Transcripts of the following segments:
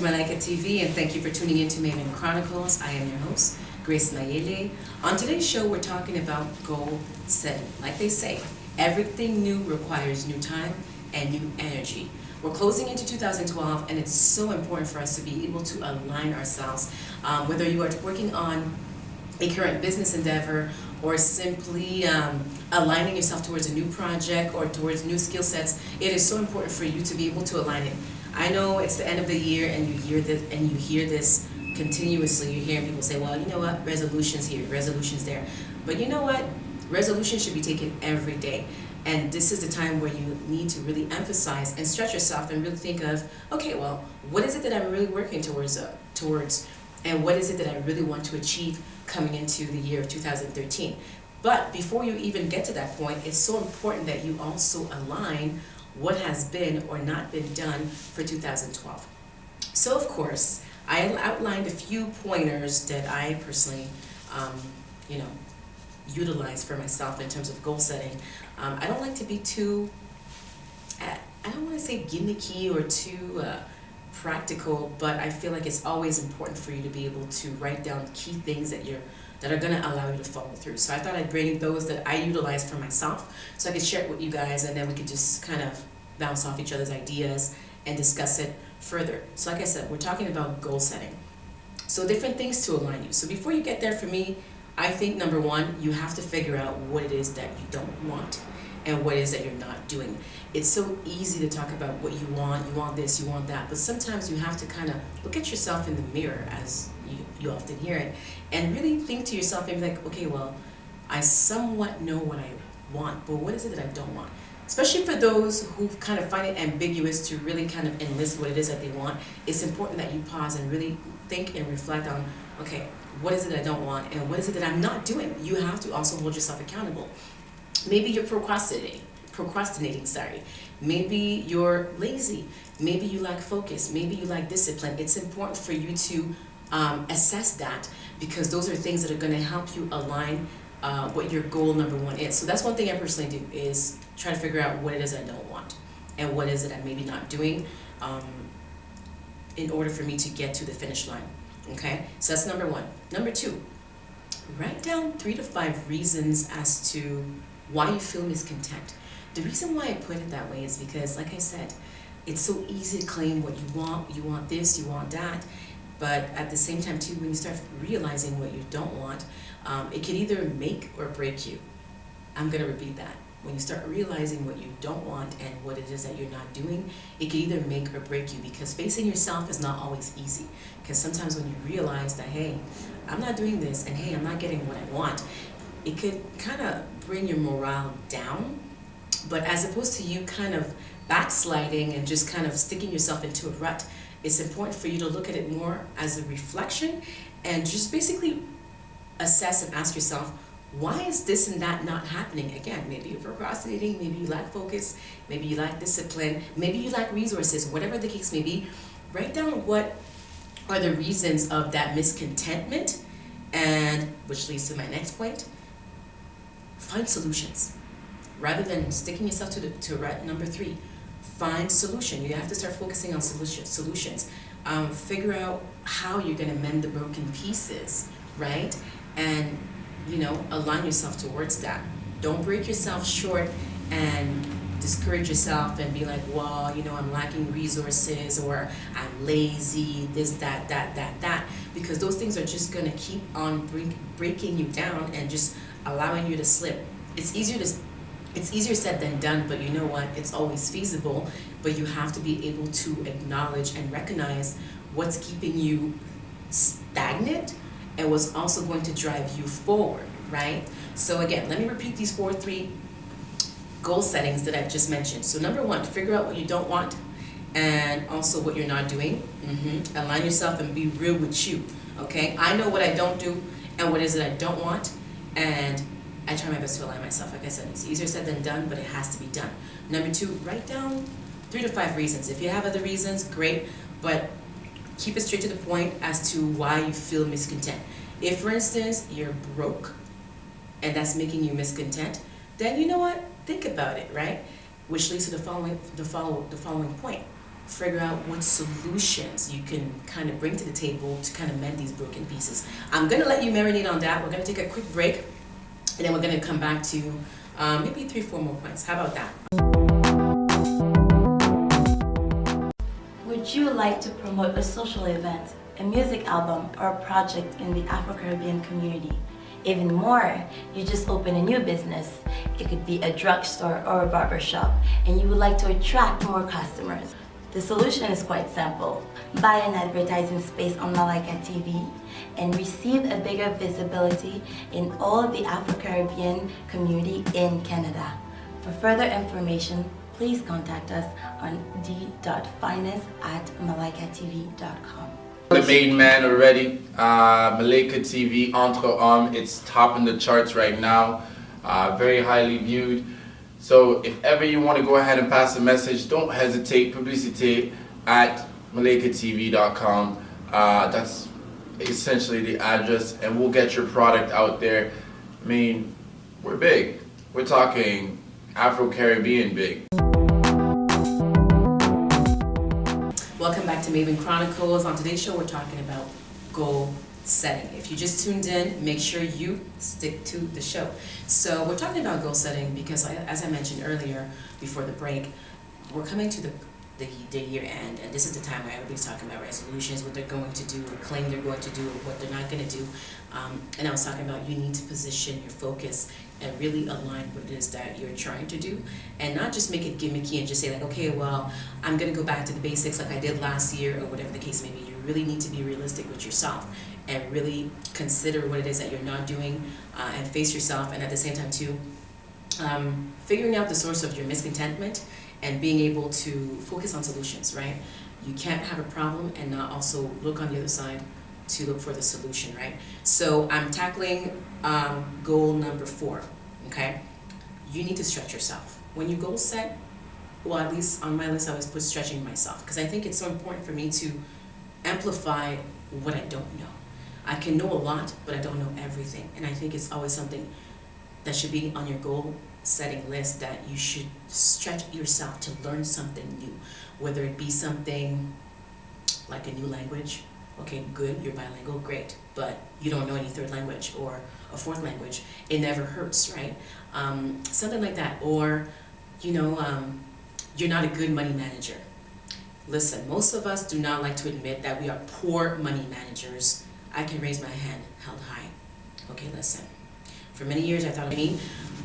Malaika Tv, and thank you for tuning in to Maven Chronicles. I am your host, Grace Mayele. On today's show, we're talking about goal setting. Like they say, everything new requires new time and new energy. We're closing into 2012, and it's so important for us to be able to align ourselves. Whether you are working on a current business endeavor or simply aligning yourself towards a new project or towards new skill sets, it is so important for you to be able to align it. I know it's the end of the year, and you hear this continuously. You're hearing people say, well, you know what, resolutions here, resolutions there. But you know what, resolutions should be taken every day. And this is the time where you need to really emphasize and stretch yourself and really think of, okay, well, what is it that I'm really working towards, and what is it that I really want to achieve coming into the year of 2013. But before you even get to that point, it's so important that you also align what has been or not been done for 2012. So of course, I outlined a few pointers that I personally, utilize for myself in terms of goal setting. I don't like to be too, I don't want to say gimmicky or too practical, but I feel like it's always important for you to be able to write down key things that are going to allow you to follow through. So I thought I'd bring those that I utilize for myself so I could share it with you guys, and then we could just kind of bounce off each other's ideas and discuss it further. So like I said, we're talking about goal setting. So different things to align you. So before you get there, for me, I think number one, you have to figure out what it is that you don't want and what it is that you're not doing. It's so easy to talk about what you want this, you want that, but sometimes you have to kind of look at yourself in the mirror, as you often hear it, and really think to yourself and be like, okay, well, I somewhat know what I want, but what is it that I don't want? Especially for those who kind of find it ambiguous to really kind of enlist what it is that they want, it's important that you pause and really think and reflect on, okay, what is it that I don't want and what is it that I'm not doing? You have to also hold yourself accountable. Maybe you're procrastinating. Maybe you're lazy. Maybe you lack focus. Maybe you lack discipline. It's important for you to assess that, because those are things that are going to help you align what your goal number one is. So that's one thing I personally do, is try to figure out what it is I don't want and what is it I'm maybe not doing in order for me to get to the finish line. Okay, so that's number one. Number two, write down 3 to 5 reasons as to why you feel miscontent. The reason why I put it that way is because, like I said, it's so easy to claim what you want this, you want that, but at the same time too, when you start realizing what you don't want, it can either make or break you. I'm going to repeat that. When you start realizing what you don't want and what it is that you're not doing, it can either make or break you, because facing yourself is not always easy. Because sometimes when you realize that, hey, I'm not doing this, and hey, I'm not getting what I want, it could kind of bring your morale down. But as opposed to you kind of backsliding and just kind of sticking yourself into a rut, it's important for you to look at it more as a reflection and just basically assess and ask yourself, why is this and that not happening? Again, maybe you're procrastinating, maybe you lack focus, maybe you lack discipline, maybe you lack resources, whatever the case may be. Write down what are the reasons of that miscontentment, and which leads to my next point. Find solutions. Rather than sticking yourself to number 3, find solution. You have to start focusing on solutions. Figure out how you're going to mend the broken pieces, right? And align yourself towards that. Don't break yourself short and discourage yourself and be like, well, I'm lacking resources, or I'm lazy, this, that, because those things are just going to keep on breaking you down and just allowing you to slip. It's easier said than done, but you know what? It's always feasible, but you have to be able to acknowledge and recognize what's keeping you stagnant and what's also going to drive you forward, right? So again, let me repeat these 3 goal settings that I've just mentioned. So number 1, figure out what you don't want and also what you're not doing. Align yourself and be real with you, okay? I know what I don't do and what is it I don't want, and I try my best to align myself. Like I said, it's easier said than done, but it has to be done. Number 2, write down 3 to 5 reasons. If you have other reasons, great, but keep it straight to the point as to why you feel miscontent. If, for instance, you're broke and that's making you miscontent, then you know what? Think about it, right? Which leads to the following point. figure out what solutions you can kind of bring to the table to kind of mend these broken pieces. I'm going to let you marinate on that. We're going to take a quick break, and then we're going to come back to maybe 3-4 more points. How about that? Would you like to promote a social event, a music album, or a project in the Afro-Caribbean community? Even more, you just open a new business. It could be a drugstore or a barbershop, and you would like to attract more customers. The solution is quite simple. Buy an advertising space on Malaika TV and receive a bigger visibility in all the Afro-Caribbean community in Canada. For further information, please contact us on d.finance@malaikatv.com. The main man already, Malaika TV, Entre Hommes, it's topping the charts right now, very highly viewed. So if ever you want to go ahead and pass a message, don't hesitate, publicity at malaikatv.com. That's essentially the address, and we'll get your product out there. I mean, we're big. We're talking Afro-Caribbean big. Welcome back to Maven Chronicles. On today's show, we're talking about goal setting. If you just tuned in, make sure you stick to the show. So we're talking about goal setting because, as I mentioned earlier before the break, we're coming to the year end, and this is the time where everybody's talking about resolutions, what they're going to do, or claim they're going to do, or what they're not going to do. And I was talking about you need to position your focus and really align what it is that you're trying to do, and not just make it gimmicky and just say like, okay, well, I'm going to go back to the basics like I did last year, or whatever the case may be. You really need to be realistic with yourself and really consider what it is that you're not doing, and face yourself, and at the same time too, figuring out the source of your miscontentment and being able to focus on solutions, right? You can't have a problem and not also look on the other side to look for the solution, right? So I'm tackling goal number 4, okay? You need to stretch yourself. When you goal set, well, at least on my list I always put stretching myself, because I think it's so important for me to amplify what I don't know. I can know a lot, but I don't know everything, and I think it's always something that should be on your goal setting list, that you should stretch yourself to learn something new, whether it be something like a new language. Okay, good, you're bilingual, great, but you don't know any third language or a fourth language. It never hurts, right? Something like that. Or, you're not a good money manager. Listen, most of us do not like to admit that we are poor money managers. I can raise my hand held high. Okay, listen. For many years I thought,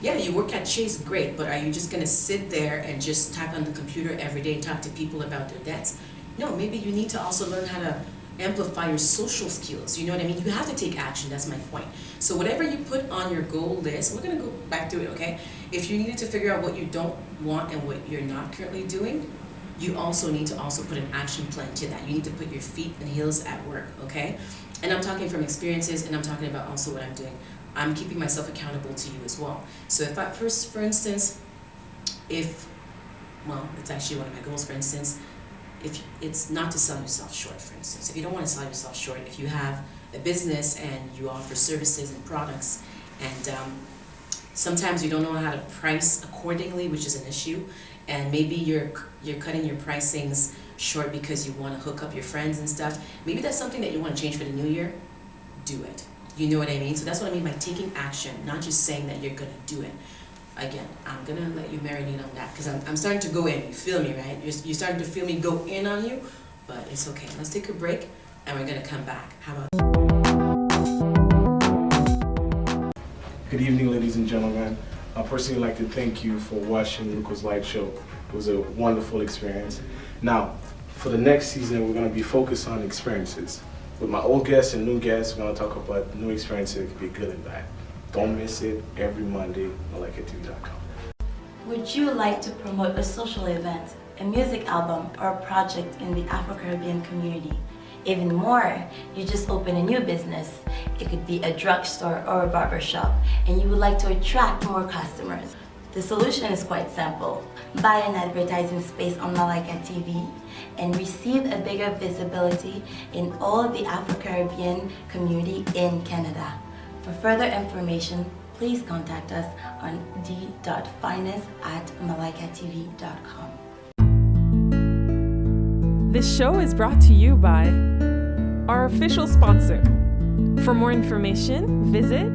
yeah, you work at Chase, great, but are you just going to sit there and just type on the computer every day and talk to people about their debts? No, maybe you need to also learn how to amplify your social skills. You know what I mean? You have to take action. That's my point. So whatever you put on your goal list, we're going to go back to it, okay? If you needed to figure out what you don't want and what you're not currently doing, you also need to put an action plan to that. You need to put your feet and heels at work, okay? And I'm talking from experiences, and I'm talking about also what I'm doing. I'm keeping myself accountable to you as well. So if I, for instance, it's actually one of my goals, for instance, if it's not to sell yourself short, for instance. If you don't want to sell yourself short, if you have a business and you offer services and products, and sometimes you don't know how to price accordingly, which is an issue, and maybe you're cutting your pricings short because you want to hook up your friends and stuff, maybe that's something that you want to change for the new year, do it. You know what I mean? So that's what I mean by taking action, not just saying that you're going to do it. Again, I'm going to let you marinate on that, because I'm starting to go in. You feel me, right? You're starting to feel me go in on you, but it's okay. Let's take a break, and we're going to come back. How about Good evening, ladies and gentlemen. I personally like to thank you for watching Luca's live show. It was a wonderful experience. Now, for the next season, we're going to be focused on experiences. With my old guests and new guests, we're going to talk about new experiences. It could be good and bad. Don't miss it every Monday, malaikatv.com. Would you like to promote a social event, a music album, or a project in the Afro-Caribbean community? Even more, you just open a new business. It could be a drugstore or a barbershop, and you would like to attract more customers. The solution is quite simple. Buy an advertising space on Malaika TV and receive a bigger visibility in all the Afro-Caribbean community in Canada. For further information, please contact us on d.finance@malaikatv.com. This show is brought to you by our official sponsor. For more information, visit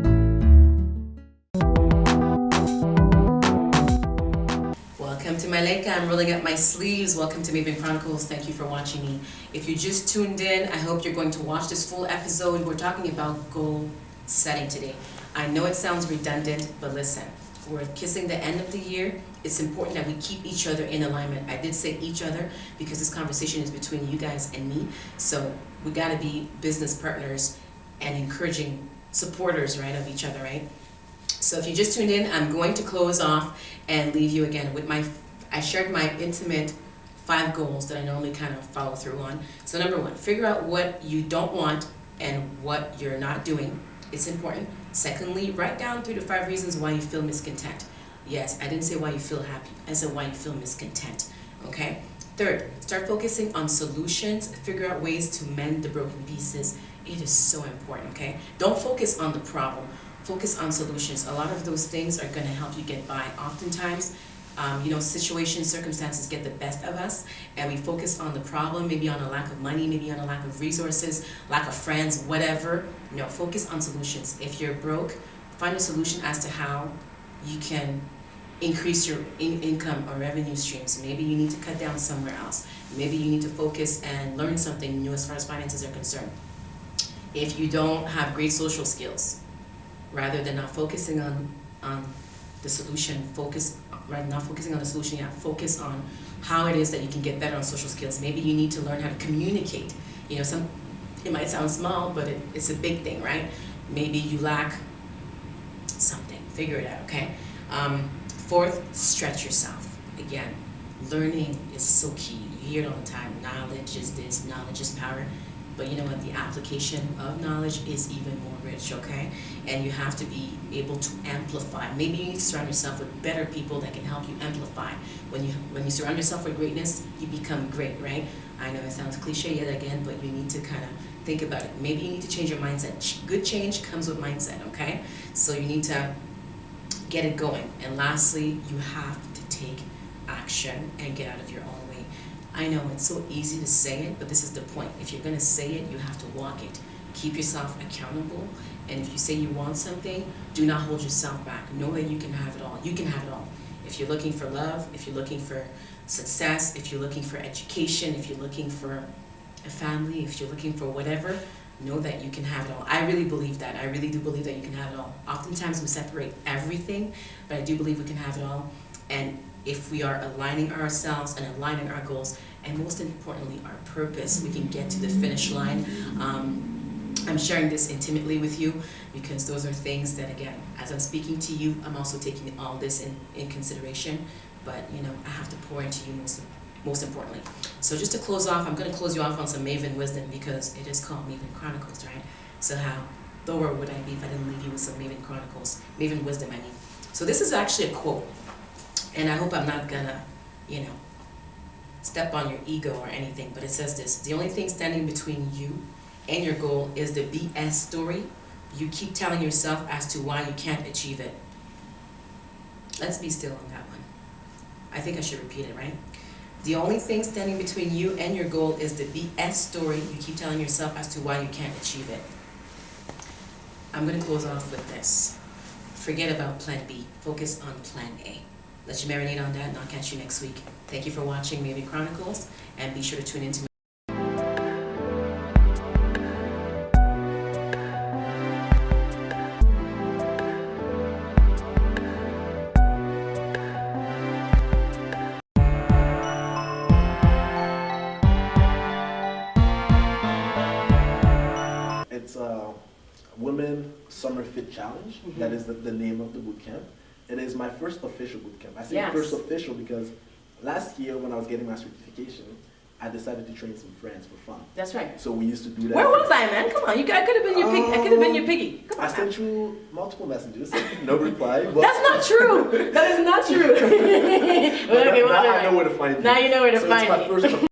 Welcome to Malaika. I'm rolling up my sleeves. Welcome to Maven Chronicles. Thank you for watching me. If you just tuned in, I hope you're going to watch this full episode. We're talking about goal setting today. I know it sounds redundant, but listen, we're kissing the end of the year. It's important that we keep each other in alignment. I did say each other because this conversation is between you guys and me. So we got to be business partners and encouraging supporters, right, of each other, right? So if you just tuned in, I'm going to close off and leave you again with I shared my intimate 5 goals that I normally kind of follow through on. So number 1, figure out what you don't want and what you're not doing. It's important. Secondly, write down 3 to 5 reasons why you feel miscontent. Yes, I didn't say why you feel happy. I said why you feel miscontent. Okay? Third, start focusing on solutions. Figure out ways to mend the broken pieces. It is so important, okay? Don't focus on the problem. Focus on solutions. A lot of those things are going to help you get by. Oftentimes, situations, circumstances get the best of us, and we focus on the problem, maybe on a lack of money, maybe on a lack of resources, lack of friends, whatever. No, focus on solutions. If you're broke, find a solution as to how you can increase your income or revenue streams. Maybe you need to cut down somewhere else. Maybe you need to focus and learn something new as far as finances are concerned. If you don't have great social skills, rather than not focusing on the solution, focus on how it is that you can get better on social skills. Maybe you need to learn how to communicate. It might sound small, but it's a big thing, right? Maybe you lack something. Figure it out, okay? Fourth, stretch yourself. Again, learning is so key. You hear it all the time. Knowledge is this, knowledge is power. But you know what? The application of knowledge is even more rich, okay? And you have to be able to amplify. Maybe you need to surround yourself with better people that can help you amplify. When you surround yourself with greatness, you become great, right? I know it sounds cliche yet again, but you need to kind of think about it. Maybe you need to change your mindset. Good change comes with mindset, okay? So you need to get it going. And lastly, you have to take action and get out of your own way. I know it's so easy to say it, but this is the point. If you're going to say it, you have to walk it. Keep yourself accountable. And if you say you want something, do not hold yourself back. Know that you can have it all. You can have it all. If you're looking for love, if you're looking for success, if you're looking for education, if you're looking for a family, if you're looking for whatever, know that you can have it all. I really believe that. I really do believe that you can have it all. Oftentimes we separate everything, but I do believe we can have it all. And if we are aligning ourselves and aligning our goals, and most importantly, our purpose, we can get to the finish line. I'm sharing this intimately with you because those are things that, again, as I'm speaking to you, I'm also taking all this in consideration. But, I have to pour into you most importantly. So just to close off, I'm going to close you off on some Maven wisdom because it is called Maven Chronicles, right? So where would I be if I didn't leave you with some Maven Chronicles, Maven wisdom, I mean. So this is actually a quote. And I hope I'm not gonna, step on your ego or anything, but it says this: the only thing standing between you and your goal is the BS story you keep telling yourself as to why you can't achieve it. Let's be still on that one. I think I should repeat it, right? The only thing standing between you and your goal is the BS story you keep telling yourself as to why you can't achieve it. I'm gonna close off with this. Forget about plan B, focus on plan A. Let you marinate on that, and I'll catch you next week. Thank you for watching Maven Chronicles, and be sure to tune in to It's a Women Summer Fit Challenge. Mm-hmm. That is the name of the boot camp. It is my first official boot camp. I say yes. First official because last year when I was getting my certification, I decided to train some friends for fun. That's right. So we used to do that. Where was I, man? Come on, I could have been your piggy. I could have been your piggy. Come on. I sent you multiple messages, no reply. But that's not true. That is not true. now I know where to find you. Now you know where to find me. So it's my first